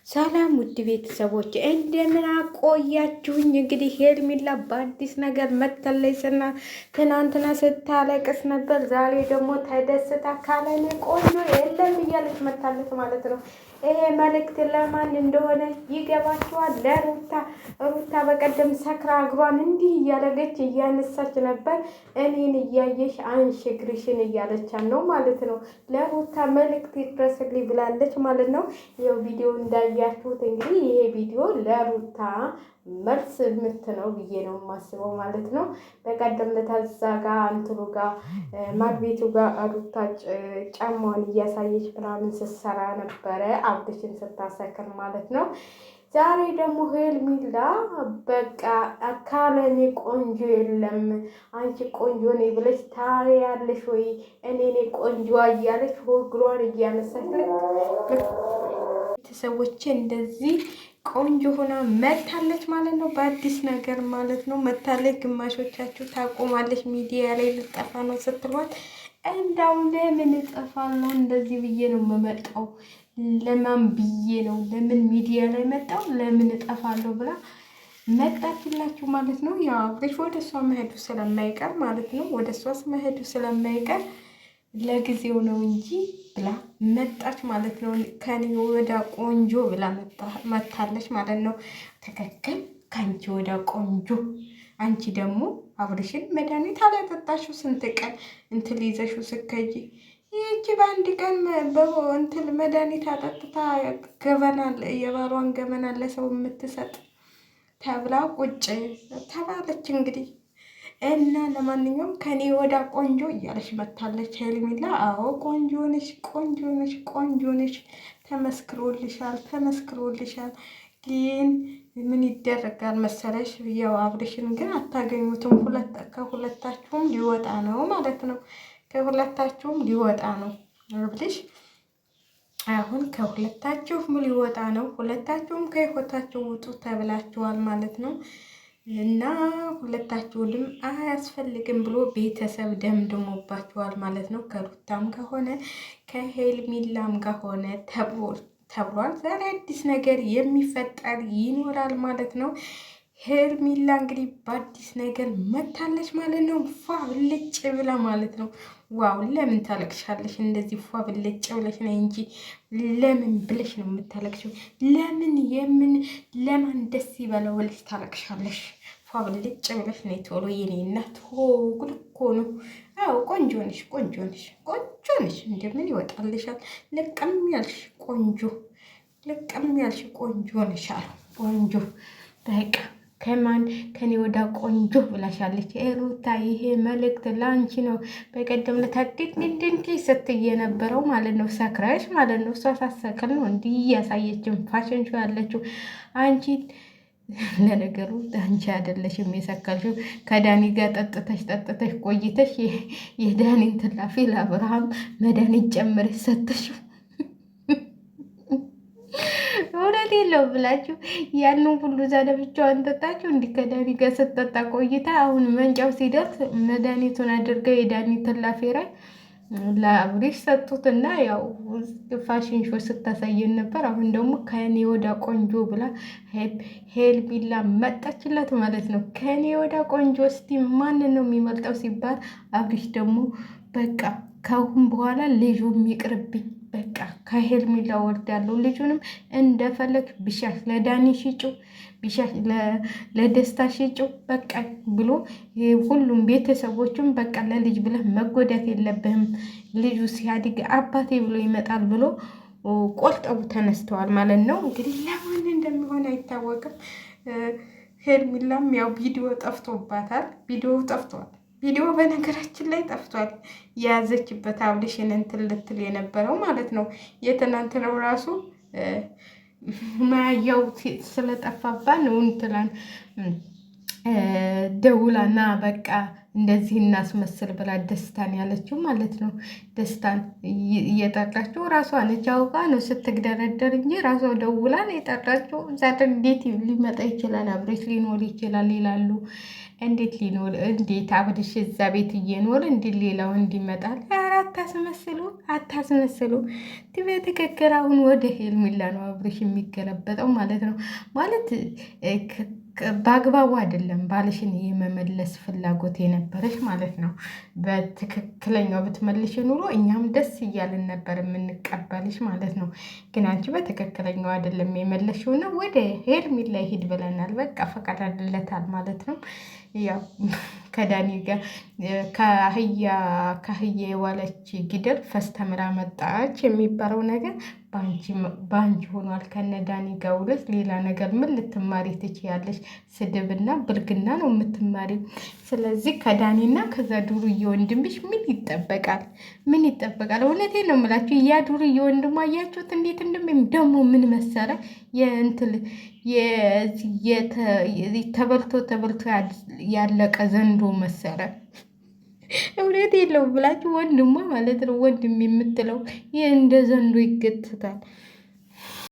ሰላም ውድ ቤተሰቦች እንደምን አቆያችሁኝ? እንግዲህ ሄርሜላ በአዲስ ነገር መተለይስና ትናንትና ስታለቅስ ነበር። ዛሬ ደግሞ ተደስታ ካለኔ ቆንጆ የለም እያለች መታለች ማለት ነው። ይሄ መልእክት ለማን እንደሆነ ይገባችኋል? ለሩታ። ሩታ በቀደም ሰክራ እግሯን እንዲህ እያደረገች እያነሳች ነበር። እኔን እያየሽ አንሺ እግርሽን እያለቻት ነው ማለት ነው። ለሩታ መልእክት ይድረስልኝ ብላለች ማለት ነው። ይኸው ቪዲዮ እንዳያችሁት እንግዲህ ይሄ ቪዲዮ ለሩታ መልስ ምት ነው ብዬ ነው የማስበው ማለት ነው። በቀደም ለታዛ ጋር እንትሩ ጋር ማድቤቱ ጋር ሩታ ጫማዋን እያሳየች ምናምን ስትሰራ ነበረ፣ አብድሽን ስታሰክር ማለት ነው። ዛሬ ደግሞ ሄርሜላ በቃ አካለኔ ቆንጆ የለም አንቺ ቆንጆ ነኝ ብለሽ ታያለሽ ወይ እኔ ቆንጆ እያለች እግሯን እያነሳች ቤተሰቦቼ እንደዚህ ቆንጆ ሆና መታለች ማለት ነው። በአዲስ ነገር ማለት ነው መታለች። ግማሾቻችሁ ታቆማለች ሚዲያ ላይ ልጠፋ ነው ስትሏት፣ እንዳው ለምን እጠፋለሁ እንደዚህ ብዬ ነው የምመጣው፣ ለማን ብዬ ነው ለምን ሚዲያ ላይ መጣው ለምን እጠፋለሁ ብላ መጣችላችሁ ማለት ነው። ያው አብርሽ ወደ እሷ መሄዱ ስለማይቀር ማለት ነው፣ ወደ እሷ መሄዱ ስለማይቀር ለጊዜው ነው እንጂ ብላ መጣች ማለት ነው። ከኔ ወደ ቆንጆ ብላ መታለች ማለት ነው። ትክክል፣ ከአንቺ ወደ ቆንጆ። አንቺ ደግሞ አብርሽን መድኃኒት አላጠጣሽው ስንት ቀን እንትን ይዘሽው ስከጂ፣ ይህቺ በአንድ ቀን እንትን መድኃኒት አጠጥታ ገበና የባሏን ገበና ለሰው የምትሰጥ ተብላ ቁጭ ተባለች እንግዲህ። እና ለማንኛውም ከኔ ወዳ ቆንጆ እያለች መታለች ሄርሜላ። አዎ ቆንጆ ነሽ፣ ቆንጆ ነሽ፣ ቆንጆ ነሽ፣ ተመስክሮልሻል፣ ተመስክሮልሻል። ግን ምን ይደረጋል መሰለሽ፣ ያው አብርሽን ግን አታገኙትም። ከሁለታችሁም ሊወጣ ነው ማለት ነው። ከሁለታችሁም ሊወጣ ነው አብርሽ። አሁን ከሁለታችሁም ሊወጣ ነው። ሁለታችሁም ከህይወታችሁ ውጡ ተብላችኋል ማለት ነው። እና ሁለታችሁንም አያስፈልግም ብሎ ቤተሰብ ደምድሞባችኋል ማለት ነው። ከሩታም ከሆነ ከሄርሜላም ከሆነ ተብሏል። ዛሬ አዲስ ነገር የሚፈጠር ይኖራል ማለት ነው። ሄርሜላ እንግዲህ በአዲስ ነገር መታለች ማለት ነው። ፏ ብልጭ ብላ ማለት ነው። ዋው! ለምን ታለቅሻለሽ? እንደዚህ ፏ ብልጭ ብለሽ ነው እንጂ ለምን ብለሽ ነው የምታለቅሽው? ለማን ደስ ይበለው ብለሽ ታለቅሻለሽ? ፏ ብልጭ ብለሽ ነው ቶሎ የኔ እናት። ጉድ እኮ ነው። አዎ ቆንጆ ነሽ፣ ቆንጆ ነሽ፣ ቆንጆ ነሽ። እንደምን ይወጣልሻል? ልቅም ያልሽ ቆንጆ፣ ልቅም ያልሽ ቆንጆ ነሽ። አዎ ቆንጆ በቃ ከኔ ወዳ ቆንጆ ብላሻለች ሩታ። ይሄ መልእክት ላንቺ ነው። በቀደም ለታዲት ንድንቲ ስትይ የነበረው ማለት ነው፣ ሰክረሽ ማለት ነው። እሷ ሳሰክር ነው እንዲህ እያሳየችን ፋሽን ሾው ያለችው አንቺ። ለነገሩ አንቺ አይደለሽም የሰከርሽው፣ ከዳኒ ጋር ጠጥተሽ ቆይተሽ የዳኒን ትላፊ ለአብርሃም መድኃኒት ጨምረሽ ሰተሽው እውነት የለው ብላችሁ ያንን ሁሉ ዛሬ ብቻዋን ጠጣችሁ። እንዲህ ከዳኒ ጋር ስትጠጣ ቆይታ አሁን መንጫው ሲደርስ መድኃኒቱን አድርገው የዳኒ ትላፊ ላይ ለአብርሽ ሰጡትና ያው ፋሽን ሾው ስታሳየን ነበር። አሁን ደግሞ ከኔ ወዳ ቆንጆ ብላ ሄርሜላ መጣችላት ማለት ነው። ከኔ ወዳ ቆንጆ እስቲ ማንን ነው የሚመልጠው ሲባል አብርሽ ደግሞ በቃ ከአሁን በኋላ ልጁ የሚቅርብኝ በቃ ከሄርሜላ ወርዳለሁ። ልጁንም እንደፈለግ ቢሻሽ ለዳኒ ሽጩ፣ ቢሻሽ ለደስታ ሽጩ በቃ ብሎ ሁሉም ቤተሰቦቹም በቃ ለልጅ ብለህ መጎዳት የለብህም ልጁ ሲያድግ አባቴ ብሎ ይመጣል ብሎ ቆርጠው ተነስተዋል ማለት ነው። እንግዲህ ለማን እንደሚሆን አይታወቅም። ሄርሜላም ያው ቪዲዮ ጠፍቶባታል። ቪዲዮ ጠፍቷል። ቪዲዮ በነገራችን ላይ ጠፍቷል። የያዘችበት አብርሽን እንትን ልትል የነበረው ማለት ነው። የትናንትናው ራሱ ማያው ስለጠፋባት ነው እንትላን ደውላና በቃ እንደዚህ እናስመስል ብላ ደስታን ያለችው ማለት ነው። ደስታን እየጠራችው ራሷ ነች፣ አውቃ ነው ስትግደረደር እንጂ ራሷ ደውላ ነው የጠራችው። ዛሬ እንዴት ሊመጣ ይችላል? አብሬሽ ሊኖር ይችላል ይላሉ። እንዴት ሊኖር እንዴት አብርሽ እዛ ቤት እየኖር እንዴት ሌላው እንዲመጣል? ኧረ አታስመስሉ፣ አታስመስሉ። በትክክል አሁን ወደ ሄርሜላ ነው አብርሽ የሚገለበጠው ማለት ነው። ማለት በአግባቡ አይደለም ባልሽን የመመለስ ፍላጎት የነበረች ማለት ነው። በትክክለኛው ብትመልሽ ኑሮ እኛም ደስ እያልን ነበር የምንቀበልሽ ማለት ነው። ግን አንቺ በትክክለኛው አይደለም የመለሽው ነው። ወደ ሄርሜላ ሂድ ብለናል። በቃ ፈቃድለታል ማለት ነው። ያው ከዳኒ ጋር ከአህያ የዋለች ጊደር ፈስተምራ መጣች የሚባለው ነገር በአንቺ ሆኗል። ከነ ዳኒ ጋር ውለሽ ሌላ ነገር ምን ልትማሪ ትችያለሽ? ስድብና ብልግና ነው የምትማሪ። ስለዚህ ከዳኒና ከዛ ዱርዬ ወንድምሽ ምን ይጠበቃል? ምን ይጠበቃል? እውነቴን ነው የምላችሁ። ያ ዱርዬ ወንድሙ አያችሁት እንዴት ደግሞ ምን መሰለ የእንትል ተበልቶ ያለቀ ዘንዶ መሰለ። እውነት የለው ብላችሁ ወንድሟ ማለት ነው። ወንድም የምትለው ይህ እንደ ዘንዶ ይገትታል።